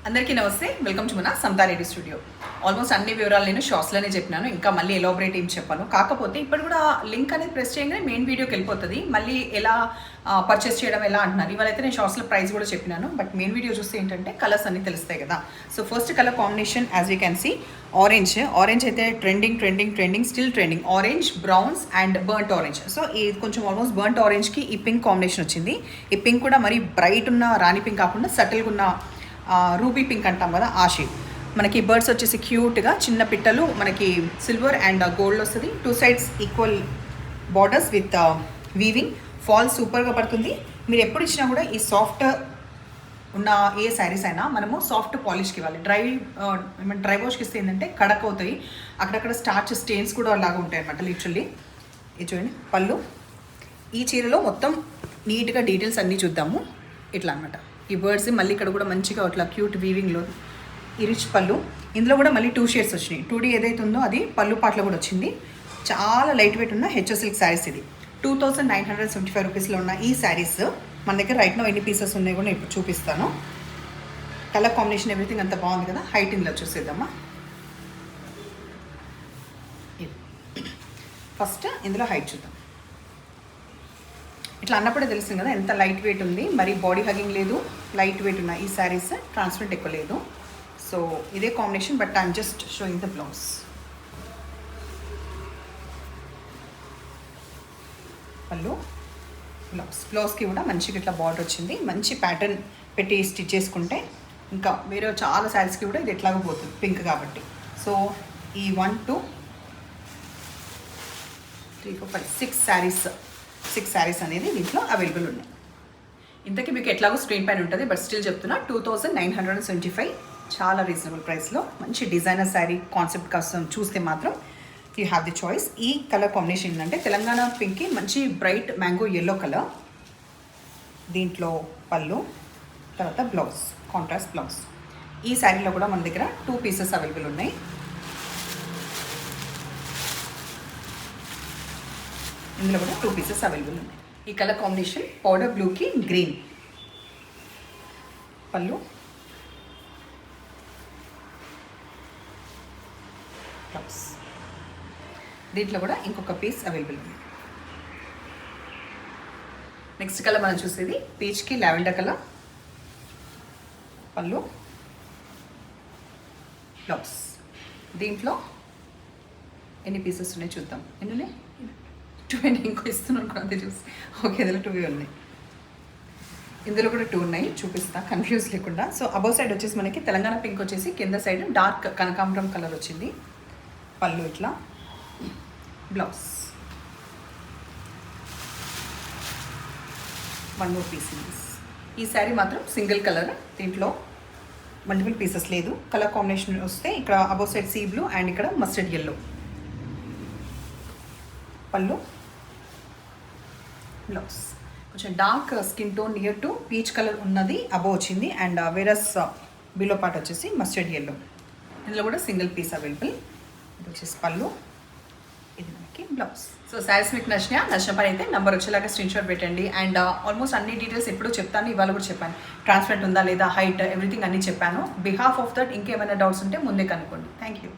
అందరికీ నమస్తే, welcome to మన సంతారెడ్డి స్టూడియో. ఆల్మోస్ట్ అన్ని వివరాలు నేను షార్ట్స్లోనే చెప్పినాను, ఇంకా మళ్ళీ ఎలాబరేట్ ఏం చెప్పాను. కాకపోతే ఇప్పుడు కూడా లింక్ అనేది ప్రెస్ చేయగానే మెయిన్ వీడియోకి వెళ్ళిపోతుంది. మళ్ళీ ఎలా పర్చేస్ చేయడం ఎలా అంటున్నారు. ఇవాళ అయితే నేను షార్ట్స్లో ప్రైస్ కూడా చెప్పినాను, బట్ మెయిన్ వీడియో చూస్తే ఏంటంటే కలర్స్ అన్ని తెలుస్తాయి కదా. So first colour combination as you can see orange అయితే trending still trending. Orange, browns and burnt orange. So ఇది కొంచెం ఆల్మోస్ట్ బర్ంట్ ఆరెంజ్కి ఈ పింక్ కాంబినేషన్ వచ్చింది. ఈ పింక్ కూడా మరీ బ్రైట్ ఉన్న రాణి పింక్ కాకుండా సటిల్గా ఉన్న రూబీ పింక్ అంటాం కదా, ఆ షేడ్. మనకి బర్డ్స్ వచ్చేసి క్యూట్గా చిన్న పిట్టలు, మనకి సిల్వర్ అండ్ గోల్డ్ వస్తుంది. Two sides equal borders with weaving. Fall సూపర్గా పడుతుంది. మీరు ఎప్పుడు ఇచ్చినా కూడా ఈ సాఫ్ట్ ఉన్న ఏ శారీస్ అయినా మనము సాఫ్ట్ పాలిష్కి ఇవ్వాలి. డ్రై వాష్కి ఇస్తే ఏంటంటే కడక్ అవుతాయి, అక్కడక్కడ స్టార్చ్ స్టెయిన్స్ కూడా అలాగా ఉంటాయి అనమాట. లిటరల్లీ ఇది చూడండి పళ్ళు. ఈ చీరలో మొత్తం నీట్గా డీటెయిల్స్ అన్నీ చూద్దాము. ఇట్లా అనమాట ఈ బర్డ్స్. మళ్ళీ ఇక్కడ కూడా మంచిగా అట్లా క్యూట్ వీవింగ్లో ఈ రిచ్ పళ్ళు. ఇందులో కూడా మళ్ళీ 2 షేడ్స్ వచ్చినాయి. 2D ఏదైతే ఉందో అది పళ్ళు పాటలో కూడా వచ్చింది. చాలా లైట్ వెయిట్ ఉన్న హెచ్ఎస్ సిల్క్ శారీస్. ఇది 2975 రూపీస్లో ఉన్న ఈ శారీస్ మన దగ్గర రైట్ నో ఎన్ని పీసెస్ ఉన్నాయి కూడా ఇప్పుడు చూపిస్తాను. కలర్ కాంబినేషన్ ఎవ్రీథింగ్ అంత బాగుంది కదా. హైట్ ఇందులో చూసేద్దామా. ఫస్ట్ ఇందులో హైట్ చూద్దాం. ఇట్లా అన్నప్పుడే తెలుస్తుంది కదా ఎంత లైట్ వెయిట్ ఉంది. మరి బాడీ హగింగ్ లేదు, లైట్ వెయిట్ ఉన్న ఈ శారీస్. ట్రాన్స్పరెంట్ ఎక్కువ లేదు. సో ఇదే combination, but I'm just showing the blouse. పళ్ళు, బ్లౌజ్కి కూడా మంచిగా ఇట్లా బార్డర్ వచ్చింది. మంచి ప్యాటర్న్ పెట్టి స్టిచ్ చేసుకుంటే ఇంకా వేరే చాలా శారీస్కి కూడా ఇది ఎట్లాగో పోతుంది, పింక్ కాబట్టి. సో ఈ 1 2 3 4 5 6 శారీస్ అనేది దీంట్లో అవైలబుల్ ఉన్నాయి. ఇంతకీ మీకు ఎట్లాగో స్క్రీన్ పైన ఉంటుంది, బట్ స్టిల్ చెప్తున్నా 2975. చాలా రీజనబుల్ ప్రైస్లో మంచి డిజైనర్ శారీ కాన్సెప్ట్ కోసం చూస్తే మాత్రం యూ హ్యావ్ ది చాయిస్. ఈ కలర్ కాంబినేషన్ ఏంటంటే తెలంగాణ పింక్కి మంచి బ్రైట్ మ్యాంగో ఎల్లో కలర్. దీంట్లో పళ్ళు, తర్వాత బ్లౌజ్, కాంట్రాస్ట్ బ్లౌజ్. ఈ శారీలో కూడా మన దగ్గర 2 పీసెస్ అవైలబుల్ ఉన్నాయి. ఇందులో కూడా 2 పీసెస్ అవైలబుల్ ఉన్నాయి. ఈ కలర్ కాంబినేషన్ పౌడర్ బ్లూకి గ్రీన్. పళ్ళు, బ్లౌజ్. దీంట్లో కూడా ఇంకొక పీస్ అవైలబుల్ ఉంది. నెక్స్ట్ కలర్ మనం చూసేది పీచ్కి లావెండర్ కలర్. పళ్ళు, బ్లౌజ్. దీంట్లో ఎన్ని పీసెస్ ఉన్నాయి చూద్దాం. ఎన్ని ఉన్నాయి? 2 ఇంకో ఇస్తున్నాను కూడా అంతే చూసి. ఓకే, ఇందులో 2 ఉన్నాయి. ఇందులో కూడా 2 ఉన్నాయి, చూపిస్తా కన్ఫ్యూజ్ లేకుండా. సో అబౌవ్ సైడ్ వచ్చేసి మనకి తెలంగాణ పింక్ వచ్చేసి కింద సైడ్ డార్క్ కనకాంబరం కలర్ వచ్చింది. పళ్ళు ఇట్లా, బ్లౌజ్. 1 more piece. ఈ శారీ మాత్రం సింగిల్ కలర్, దీంట్లో మల్టిపుల్ పీసెస్ లేదు. కలర్ కాంబినేషన్ వస్తే ఇక్కడ above side sea blue and ఇక్కడ మస్టర్డ్ ఎల్లో. పళ్ళు, బ్లౌజ్. కొంచెం dark skin tone near to peach colour ఉన్నది అబోవ్ వచ్చింది, అండ్ వేరస్ బిలో పార్ట్ వచ్చేసి మస్టర్డ్ ఎల్లో. ఇందులో కూడా సింగిల్ పీస్ అవైలబుల్. ఇది వచ్చేసి పళ్ళు, ఇది మనకి బ్లౌజ్. సో శారీస్ మీకు నచ్చిన పని అయితే నెంబర్ వచ్చేలాగా స్క్రీన్ షాట్ పెట్టండి. అండ్ ఆల్మోస్ట్ అన్ని డీటెయిల్స్ ఎప్పుడూ చెప్తాను, ఇవాళ కూడా చెప్పాను. ట్రాన్స్పరెంట్ ఉందా లేదా, హైట్, ఎవ్రీథింగ్ అన్నీ చెప్పాను. బిహాఫ్ ఆఫ్ దట్ ఇంకేమైనా డౌట్స్ ఉంటే ముందే కనుక్కోండి. Thank you.